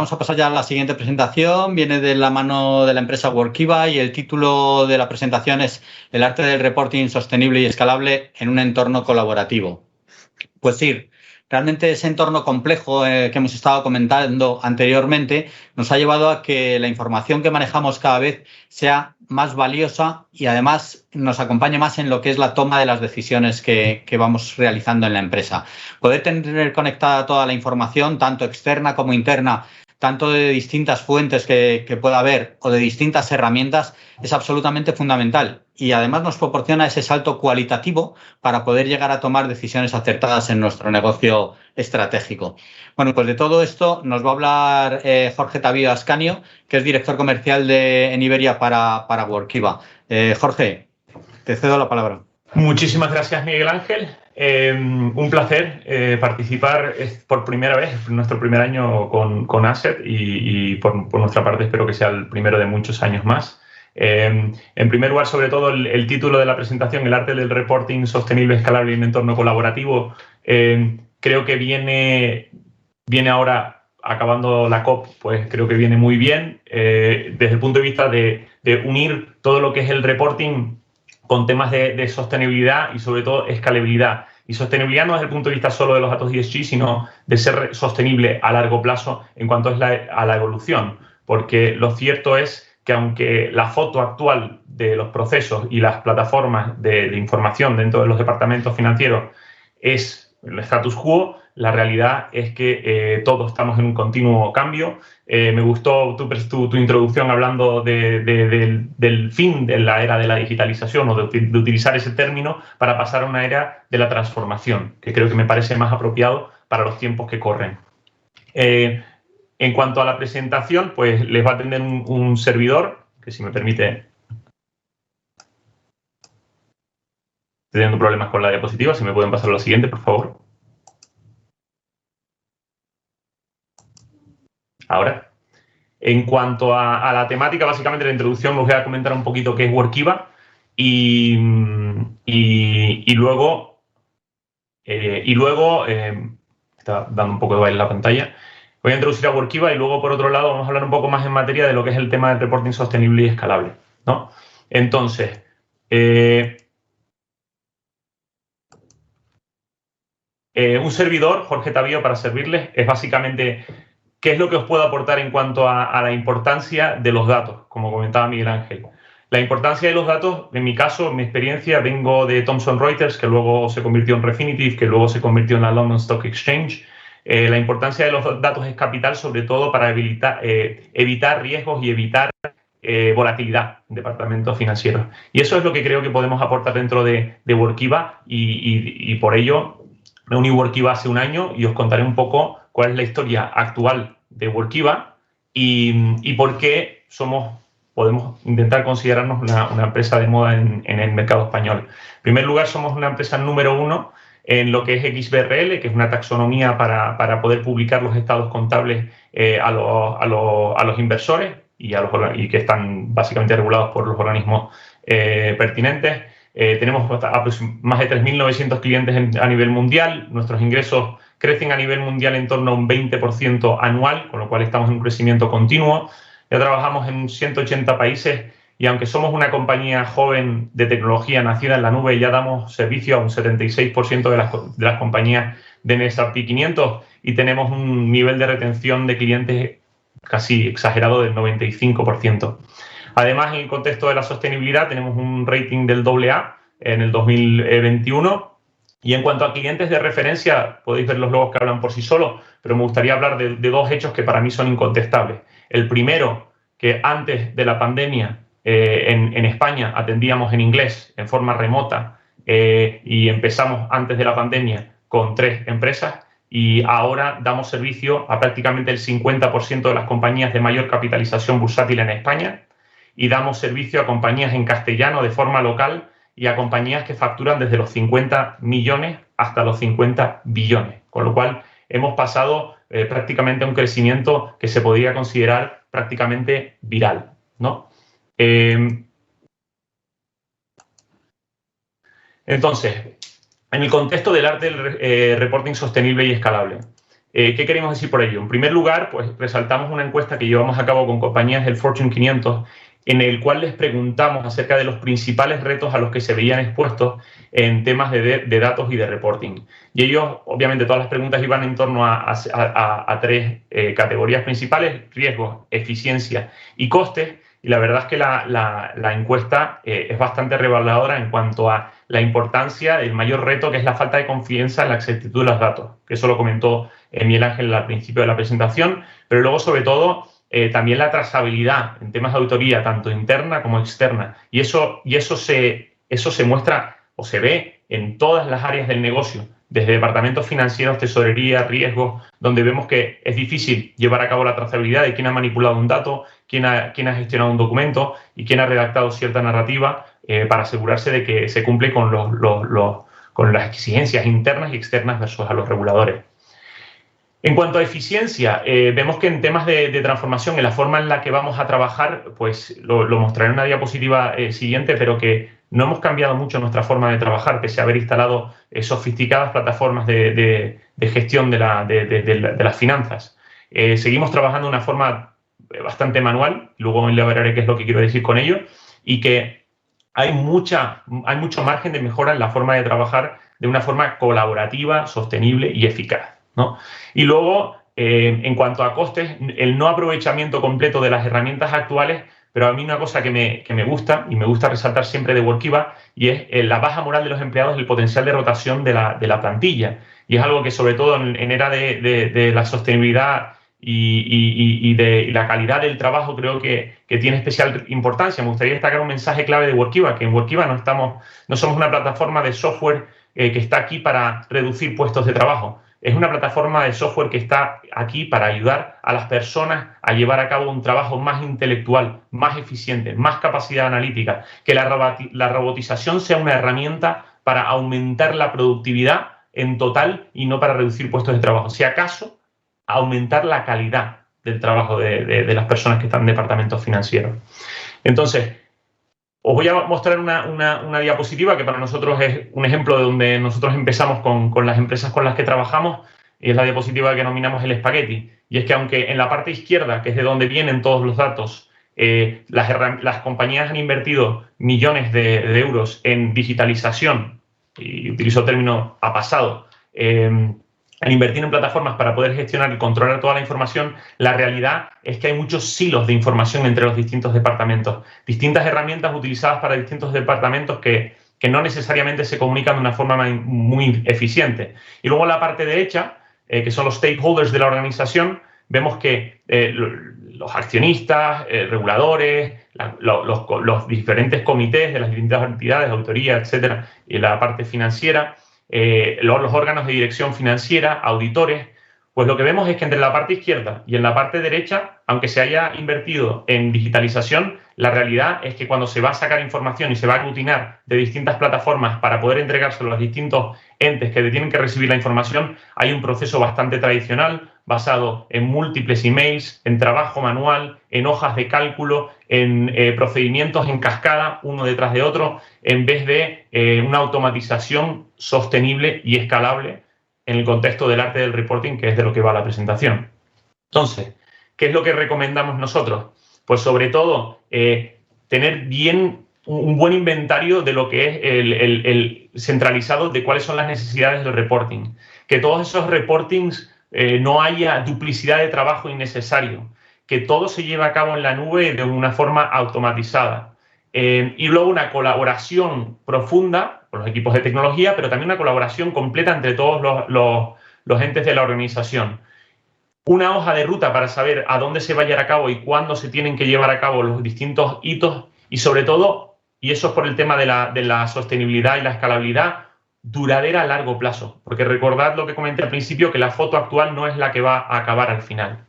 Vamos a pasar ya a la siguiente presentación. Viene de la mano de la empresa Workiva y el título de la presentación es El arte del reporting sostenible y escalable en un entorno colaborativo. Pues sí, realmente ese entorno complejo que hemos estado comentando anteriormente nos ha llevado a que la información que manejamos cada vez sea más valiosa y además nos acompañe más en lo que es la toma de las decisiones que vamos realizando en la empresa. Poder tener conectada toda la información, tanto externa como interna, tanto de distintas fuentes que pueda haber o de distintas herramientas, es absolutamente fundamental y además nos proporciona ese salto cualitativo para poder llegar a tomar decisiones acertadas en nuestro negocio estratégico. Bueno, pues de todo esto nos va a hablar Jorge Tavio Ascanio, que es director comercial en Iberia para Workiva. Jorge, te cedo la palabra. Muchísimas gracias, Miguel Ángel. Un placer participar por primera vez, nuestro primer año con Asset y por nuestra parte espero que sea el primero de muchos años más. En primer lugar, sobre todo, el título de la presentación, El arte del reporting sostenible, escalable y en entorno colaborativo, creo que viene ahora, acabando la COP, pues creo que viene muy bien desde el punto de vista de unir todo lo que es el reporting con temas de sostenibilidad y sobre todo escalabilidad. Y sostenibilidad no desde el punto de vista solo de los datos ESG, sino de ser sostenible a largo plazo en cuanto a la evolución. Porque lo cierto es que aunque la foto actual de los procesos y las plataformas de información dentro de los departamentos financieros es el status quo, la realidad es que todos estamos en un continuo cambio. Me gustó tu introducción hablando del fin de la era de la digitalización o de utilizar ese término para pasar a una era de la transformación, que creo que me parece más apropiado para los tiempos que corren. En cuanto a la presentación, pues les va a atender un servidor, que si me permite... Estoy teniendo problemas con la diapositiva, si me pueden pasar a la siguiente, por favor. Ahora, en cuanto a la temática, básicamente la introducción os voy a comentar un poquito qué es Workiva y luego está dando un poco de baile en la pantalla. Voy a introducir a Workiva y luego, por otro lado, vamos a hablar un poco más en materia de lo que es el tema del reporting sostenible y escalable, ¿no? Entonces, un servidor, Jorge Tavio, para servirles, es básicamente qué es lo que os puedo aportar en cuanto a la importancia de los datos, como comentaba Miguel Ángel. La importancia de los datos, en mi caso, mi experiencia, vengo de Thomson Reuters, que luego se convirtió en Refinitiv, que luego se convirtió en la London Stock Exchange. La importancia de los datos es capital, sobre todo para evitar riesgos y evitar volatilidad en departamentos financieros. Y eso es lo que creo que podemos aportar dentro de Workiva y por ello me uní a Workiva hace un año y os contaré un poco cuál es la historia actual de Workiva y por qué podemos intentar considerarnos una empresa de moda en el mercado español. En primer lugar, somos una empresa número 1 en lo que es XBRL, que es una taxonomía para poder publicar los estados contables a los inversores y que están básicamente regulados por los organismos pertinentes. Tenemos más de 3.900 clientes a nivel mundial. Nuestros ingresos crecen a nivel mundial en torno a un 20% anual, con lo cual estamos en un crecimiento continuo. Ya trabajamos en 180 países y aunque somos una compañía joven de tecnología nacida en la nube, ya damos servicio a un 76% de las compañías de S&P 500 y tenemos un nivel de retención de clientes casi exagerado del 95%. Además, en el contexto de la sostenibilidad, tenemos un rating del AA en el 2021. Y en cuanto a clientes de referencia, podéis ver los logos que hablan por sí solos, pero me gustaría hablar de dos hechos que para mí son incontestables. El primero, que antes de la pandemia en España atendíamos en inglés en forma remota y empezamos antes de la pandemia con 3 empresas y ahora damos servicio a prácticamente el 50% de las compañías de mayor capitalización bursátil en España y damos servicio a compañías en castellano de forma local y a compañías que facturan desde los 50 millones hasta los 50 billones. Con lo cual, hemos pasado prácticamente a un crecimiento que se podría considerar prácticamente viral, ¿no? Entonces, en el contexto del arte del reporting sostenible y escalable, ¿Qué queremos decir por ello? En primer lugar, pues resaltamos una encuesta que llevamos a cabo con compañías del Fortune 500 en el cual les preguntamos acerca de los principales retos a los que se veían expuestos en temas de datos y de reporting. Y ellos, obviamente, todas las preguntas iban en torno a tres categorías principales: riesgos, eficiencia y costes. Y la verdad es que la encuesta es bastante reveladora en cuanto a la importancia del mayor reto, que es la falta de confianza en la exactitud de los datos, que eso lo comentó Miguel Ángel al principio de la presentación, pero luego, sobre todo, también la trazabilidad en temas de auditoría, tanto interna como externa. Y eso se muestra o se ve en todas las áreas del negocio, desde departamentos financieros, tesorería, riesgos, donde vemos que es difícil llevar a cabo la trazabilidad de quién ha manipulado un dato, quién ha gestionado un documento y quién ha redactado cierta narrativa para asegurarse de que se cumple con las exigencias internas y externas versus a los reguladores. En cuanto a eficiencia, vemos que en temas de transformación, en la forma en la que vamos a trabajar, pues lo mostraré en una diapositiva siguiente, pero que no hemos cambiado mucho nuestra forma de trabajar, pese a haber instalado sofisticadas plataformas de gestión de las finanzas. Seguimos trabajando de una forma bastante manual, luego le veré qué es lo que quiero decir con ello, y que hay mucho margen de mejora en la forma de trabajar de una forma colaborativa, sostenible y eficaz, ¿no? Y luego, en cuanto a costes, el no aprovechamiento completo de las herramientas actuales, pero a mí una cosa que me gusta, y me gusta resaltar siempre de Workiva, y es la baja moral de los empleados y el potencial de rotación de la plantilla. Y es algo que, sobre todo en era de la sostenibilidad y de la calidad del trabajo, creo que tiene especial importancia. Me gustaría destacar un mensaje clave de Workiva, que en Workiva no somos una plataforma de software que está aquí para reducir puestos de trabajo. Es una plataforma de software que está aquí para ayudar a las personas a llevar a cabo un trabajo más intelectual, más eficiente, más capacidad analítica, que la robotización sea una herramienta para aumentar la productividad en total y no para reducir puestos de trabajo. Si acaso, aumentar la calidad del trabajo de las personas que están en departamentos financieros. Entonces, os voy a mostrar una diapositiva que para nosotros es un ejemplo de donde nosotros empezamos con las empresas con las que trabajamos, y es la diapositiva que denominamos el espagueti. Y es que aunque en la parte izquierda, que es de donde vienen todos los datos, las compañías han invertido millones de euros en digitalización, y utilizo el término a pasado, al invertir en plataformas para poder gestionar y controlar toda la información, la realidad es que hay muchos silos de información entre los distintos departamentos, distintas herramientas utilizadas para distintos departamentos que no necesariamente se comunican de una forma muy eficiente. Y luego en la parte derecha, que son los stakeholders de la organización, vemos que los accionistas, reguladores, los diferentes comités de las distintas entidades, auditoría, etcétera, y la parte financiera, los órganos de dirección financiera, auditores, pues lo que vemos es que entre la parte izquierda y en la parte derecha, aunque se haya invertido en digitalización, la realidad es que cuando se va a sacar información y se va a aglutinar de distintas plataformas para poder entregárselo a los distintos entes que tienen que recibir la información, hay un proceso bastante tradicional basado en múltiples emails, en trabajo manual, en hojas de cálculo, en procedimientos en cascada, uno detrás de otro, en vez de una automatización sostenible y escalable en el contexto del arte del reporting, que es de lo que va la presentación. Entonces, ¿qué es lo que recomendamos nosotros? Pues sobre todo, tener un buen inventario de lo que es el centralizado de cuáles son las necesidades del reporting. Que todos esos reportings no haya duplicidad de trabajo innecesario. Que todo se lleve a cabo en la nube de una forma automatizada. Y luego una colaboración profunda con los equipos de tecnología, pero también una colaboración completa entre todos los entes de la organización. Una hoja de ruta para saber a dónde se va a llevar a cabo y cuándo se tienen que llevar a cabo los distintos hitos y, sobre todo, y eso es por el tema de la sostenibilidad y la escalabilidad, duradera a largo plazo. Porque recordad lo que comenté al principio, que la foto actual no es la que va a acabar al final.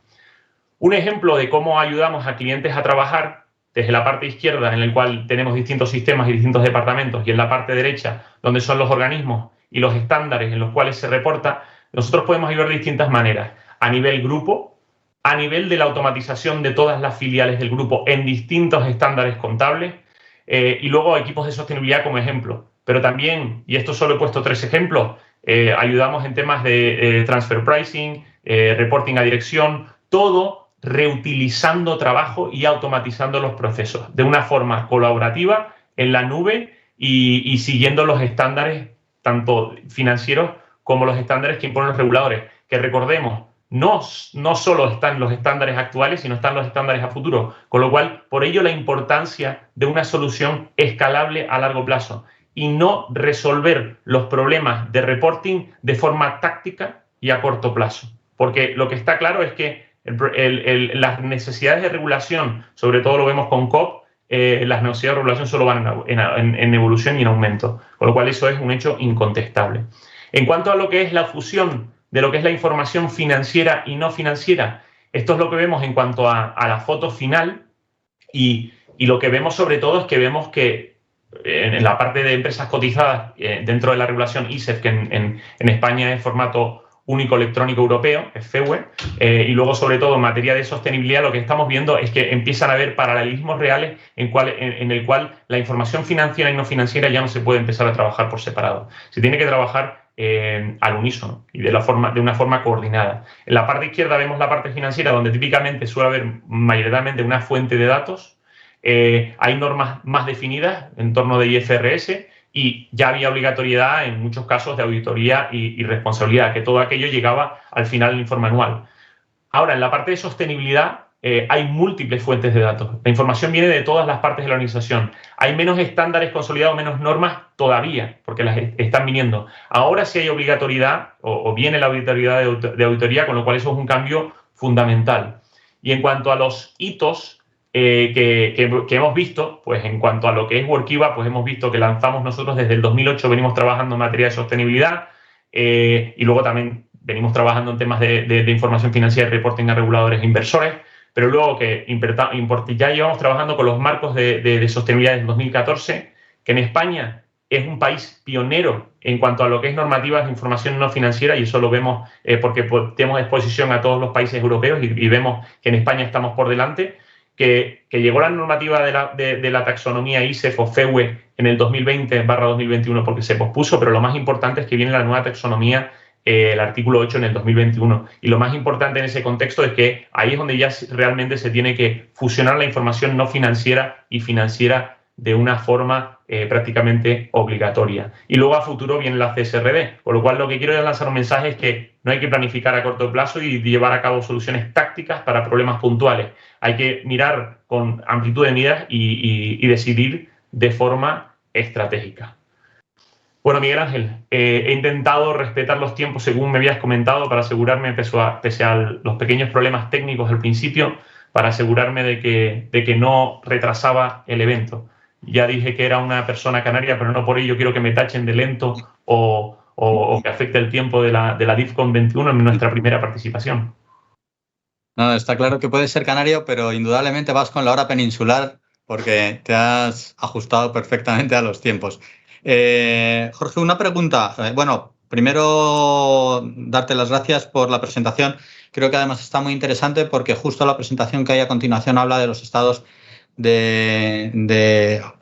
Un ejemplo de cómo ayudamos a clientes a trabajar desde la parte izquierda, en el cual tenemos distintos sistemas y distintos departamentos, y en la parte derecha, donde son los organismos y los estándares en los cuales se reporta, nosotros podemos ayudar de distintas maneras. A nivel grupo, a nivel de la automatización de todas las filiales del grupo en distintos estándares contables, y luego equipos de sostenibilidad como ejemplo. Pero también, y esto solo he puesto 3 ejemplos, ayudamos en temas de transfer pricing, reporting a dirección, todo reutilizando trabajo y automatizando los procesos de una forma colaborativa en la nube y siguiendo los estándares tanto financieros como los estándares que imponen los reguladores, que recordemos, no solo están los estándares actuales, sino están los estándares a futuro, con lo cual, por ello la importancia de una solución escalable a largo plazo y no resolver los problemas de reporting de forma táctica y a corto plazo. Porque lo que está claro es que las necesidades de regulación, sobre todo lo vemos con COP, las necesidades de regulación solo van en evolución y en aumento, con lo cual eso es un hecho incontestable. En cuanto a lo que es la fusión de lo que es la información financiera y no financiera, esto es lo que vemos en cuanto a la foto final y lo que vemos sobre todo es que vemos que en la parte de empresas cotizadas dentro de la regulación ISEF, que en España es formato único electrónico europeo, es FEUE, y luego sobre todo en materia de sostenibilidad lo que estamos viendo es que empiezan a haber paralelismos reales en el cual la información financiera y no financiera ya no se puede empezar a trabajar por separado. Se tiene que trabajar al unísono y de una forma coordinada. En la parte izquierda vemos la parte financiera, donde típicamente suele haber mayoritariamente una fuente de datos. Hay normas más definidas en torno de IFRS y ya había obligatoriedad en muchos casos de auditoría y responsabilidad, que todo aquello llegaba al final del informe anual. Ahora, en la parte de sostenibilidad hay múltiples fuentes de datos. La información viene de todas las partes de la organización. Hay menos estándares consolidados, menos normas todavía, porque las están viniendo. Ahora sí hay obligatoriedad o viene la obligatoriedad de auditoría, con lo cual eso es un cambio fundamental. Y en cuanto a los hitos que hemos visto, pues en cuanto a lo que es Workiva, pues hemos visto que lanzamos nosotros desde el 2008, venimos trabajando en materia de sostenibilidad y luego también venimos trabajando en temas de información financiera y reporting a reguladores e inversores, pero luego que ya llevamos trabajando con los marcos de sostenibilidad desde 2014, que en España es un país pionero en cuanto a lo que es normativas de información no financiera, y eso lo vemos porque tenemos exposición a todos los países europeos y vemos que en España estamos por delante, que llegó la normativa de la taxonomía ISEF o FEUE en el 2020/2021 porque se pospuso, pero lo más importante es que viene la nueva taxonomía, el artículo 8 en el 2021. Y lo más importante en ese contexto es que ahí es donde ya realmente se tiene que fusionar la información no financiera y financiera de una forma prácticamente obligatoria. Y luego a futuro viene la CSRD, con lo cual lo que quiero es lanzar un mensaje es que no hay que planificar a corto plazo y llevar a cabo soluciones tácticas para problemas puntuales. Hay que mirar con amplitud de miras y decidir de forma estratégica. Bueno, Miguel Ángel, he intentado respetar los tiempos según me habías comentado para asegurarme, pese a los pequeños problemas técnicos al principio, para asegurarme de que no retrasaba el evento. Ya dije que era una persona canaria, pero no por ello quiero que me tachen de lento o que afecte el tiempo de la DIFCON 21 en nuestra primera participación. No, está claro que puedes ser canario, pero indudablemente vas con la hora peninsular porque te has ajustado perfectamente a los tiempos. Jorge, una pregunta. Bueno, primero darte las gracias por la presentación. Creo que además está muy interesante porque justo la presentación que hay a continuación habla de los estados que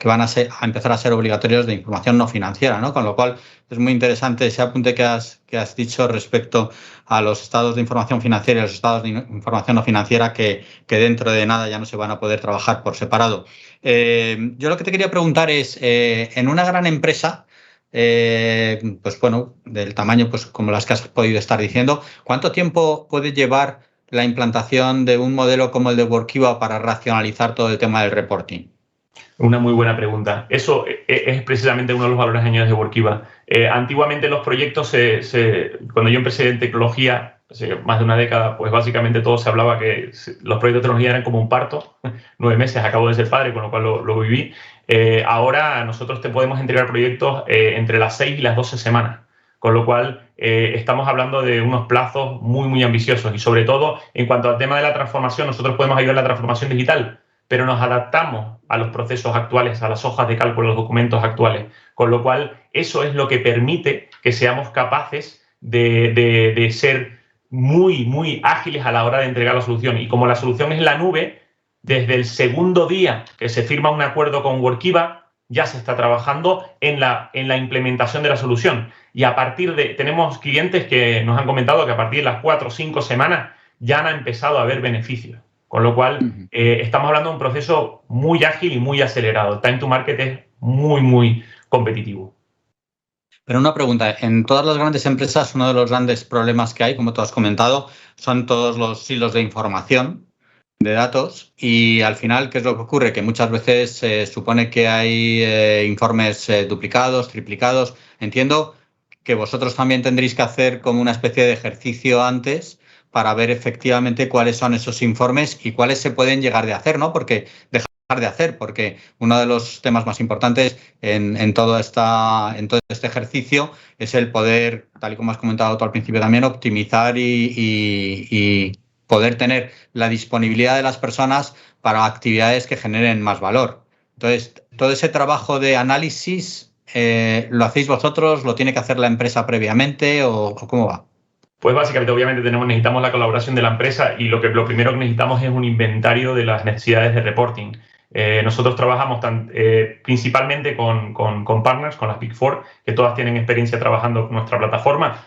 van a empezar a ser obligatorios de información no financiera, ¿no? Con lo cual es muy interesante ese apunte que has dicho respecto a los estados de información financiera y los estados de información no financiera que dentro de nada ya no se van a poder trabajar por separado. Yo lo que te quería preguntar es, en una gran empresa, pues bueno, del tamaño pues como las que has podido estar diciendo, ¿cuánto tiempo puede llevar la implantación de un modelo como el de Workiva para racionalizar todo el tema del reporting? Una muy buena pregunta. Eso es precisamente uno de los valores añadidos de Workiva. Antiguamente los proyectos, cuando yo empecé en tecnología, hace más de una década, pues básicamente todo se hablaba que los proyectos de tecnología eran como un parto. 9 meses, acabo de ser padre, con lo cual lo viví. Ahora nosotros te podemos entregar proyectos entre las 6 y las 12 semanas. Con lo cual, estamos hablando de unos plazos muy, muy ambiciosos. Y sobre todo, en cuanto al tema de la transformación, nosotros podemos ayudar en la transformación digital, pero nos adaptamos a los procesos actuales, a las hojas de cálculo, a los documentos actuales. Con lo cual, eso es lo que permite que seamos capaces de ser muy, muy ágiles a la hora de entregar la solución. Y como la solución es la nube, desde el segundo día que se firma un acuerdo con Workiva, ya se está trabajando en la implementación de la solución. Y a partir de, tenemos clientes que nos han comentado que a partir de las 4 o 5 semanas ya han empezado a ver beneficios. Con lo cual, estamos hablando de un proceso muy ágil y muy acelerado. El time to market es muy, muy competitivo. Pero una pregunta, en todas las grandes empresas uno de los grandes problemas que hay, como tú has comentado, son todos los silos de información, de datos, y al final, ¿qué es lo que ocurre? Que muchas veces se supone que hay informes duplicados, triplicados. Entiendo que vosotros también tendréis que hacer como una especie de ejercicio antes para ver efectivamente cuáles son esos informes y cuáles se pueden llegar de hacer, ¿no? Porque de hacer, porque uno de los temas más importantes en todo este ejercicio es el poder, tal y como has comentado tú al principio también, optimizar y poder tener la disponibilidad de las personas para actividades que generen más valor. Entonces, todo ese trabajo de análisis, ¿lo hacéis vosotros? ¿Lo tiene que hacer la empresa previamente o cómo va? Pues básicamente, obviamente, necesitamos la colaboración de la empresa y lo primero que necesitamos es un inventario de las necesidades de reporting. Nosotros trabajamos principalmente con partners, con las Big Four, que todas tienen experiencia trabajando con nuestra plataforma.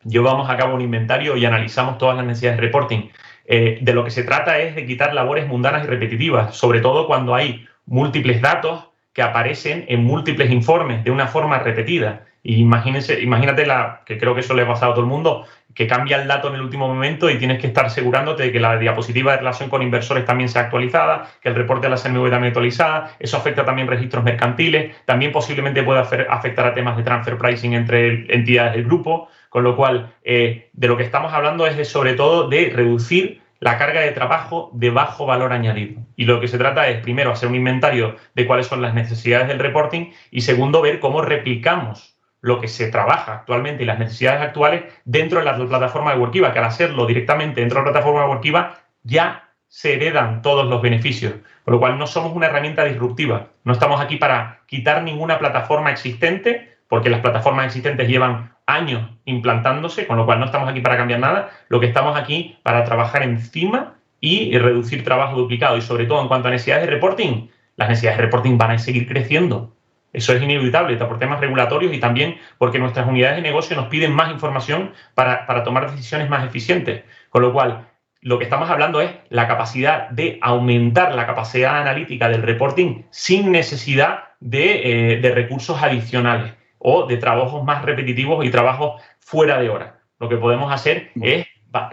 Llevamos a cabo un inventario y analizamos todas las necesidades de reporting. De lo que se trata es de quitar labores mundanas y repetitivas, sobre todo cuando hay múltiples datos que aparecen en múltiples informes de una forma repetida. Y imagínate, que creo que eso le ha pasado a todo el mundo, que cambia el dato en el último momento y tienes que estar asegurándote de que la diapositiva de relación con inversores también sea actualizada, que el reporte de la CNMV también actualizada. Eso afecta también registros mercantiles, también posiblemente puede afectar a temas de transfer pricing entre entidades del grupo, con lo cual de lo que estamos hablando es sobre todo de reducir la carga de trabajo de bajo valor añadido. Y lo que se trata es, primero, hacer un inventario de cuáles son las necesidades del reporting y, segundo, ver cómo replicamos lo que se trabaja actualmente y las necesidades actuales dentro de la plataforma de Workiva, que al hacerlo directamente dentro de la plataforma de Workiva ya se heredan todos los beneficios. Con lo cual no somos una herramienta disruptiva. No estamos aquí para quitar ninguna plataforma existente, porque las plataformas existentes llevan años implantándose, con lo cual no estamos aquí para cambiar nada. Lo que estamos aquí para trabajar encima y reducir trabajo duplicado. Y sobre todo en cuanto a necesidades de reporting, las necesidades de reporting van a seguir creciendo. Eso es inevitable por temas regulatorios y también porque nuestras unidades de negocio nos piden más información para tomar decisiones más eficientes. Con lo cual, lo que estamos hablando es la capacidad de aumentar la capacidad analítica del reporting sin necesidad de recursos adicionales o de trabajos más repetitivos y trabajos fuera de hora. Lo que podemos hacer es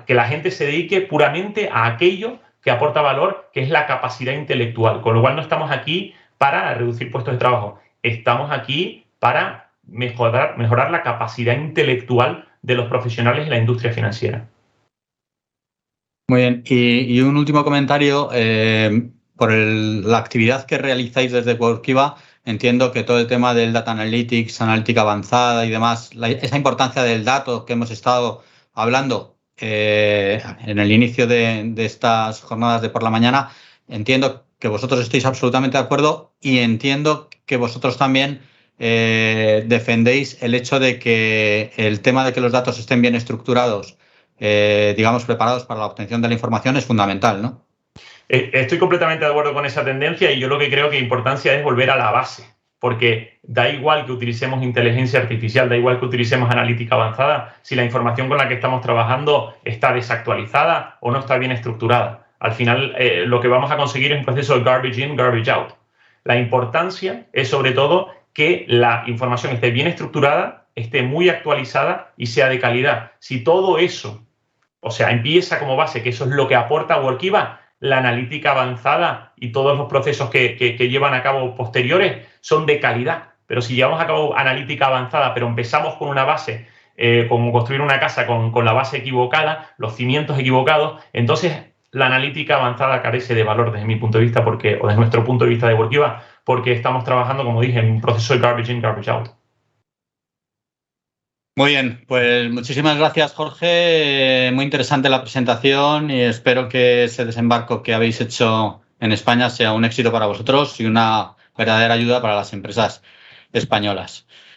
que la gente se dedique puramente a aquello que aporta valor, que es la capacidad intelectual. Con lo cual no estamos aquí para reducir puestos de trabajo. Estamos aquí para mejorar la capacidad intelectual de los profesionales de la industria financiera. Muy bien. Y un último comentario. Por la actividad que realizáis desde Workiva, entiendo que todo el tema del Data Analytics, analítica avanzada y demás, esa importancia del dato que hemos estado hablando en el inicio de estas jornadas de por la mañana, entiendo que vosotros estáis absolutamente de acuerdo y entiendo que vosotros también defendéis el hecho de que el tema de que los datos estén bien estructurados, digamos, preparados para la obtención de la información es fundamental, ¿no? Estoy completamente de acuerdo con esa tendencia y yo lo que creo que importancia es volver a la base, porque da igual que utilicemos inteligencia artificial, da igual que utilicemos analítica avanzada, si la información con la que estamos trabajando está desactualizada o no está bien estructurada. Al final, lo que vamos a conseguir es un proceso de garbage in, garbage out. La importancia es sobre todo que la información esté bien estructurada, esté muy actualizada y sea de calidad. Si todo eso, o sea, empieza como base, que eso es lo que aporta Workiva, la analítica avanzada y todos los procesos que llevan a cabo posteriores son de calidad. Pero si llevamos a cabo analítica avanzada, pero empezamos con una base, como construir una casa con la base equivocada, los cimientos equivocados, entonces la analítica avanzada carece de valor desde mi punto de vista, o desde nuestro punto de vista de Workiva, porque estamos trabajando, como dije, en un proceso de garbage in, garbage out. Muy bien, pues muchísimas gracias, Jorge. Muy interesante la presentación y espero que ese desembarco que habéis hecho en España sea un éxito para vosotros y una verdadera ayuda para las empresas españolas.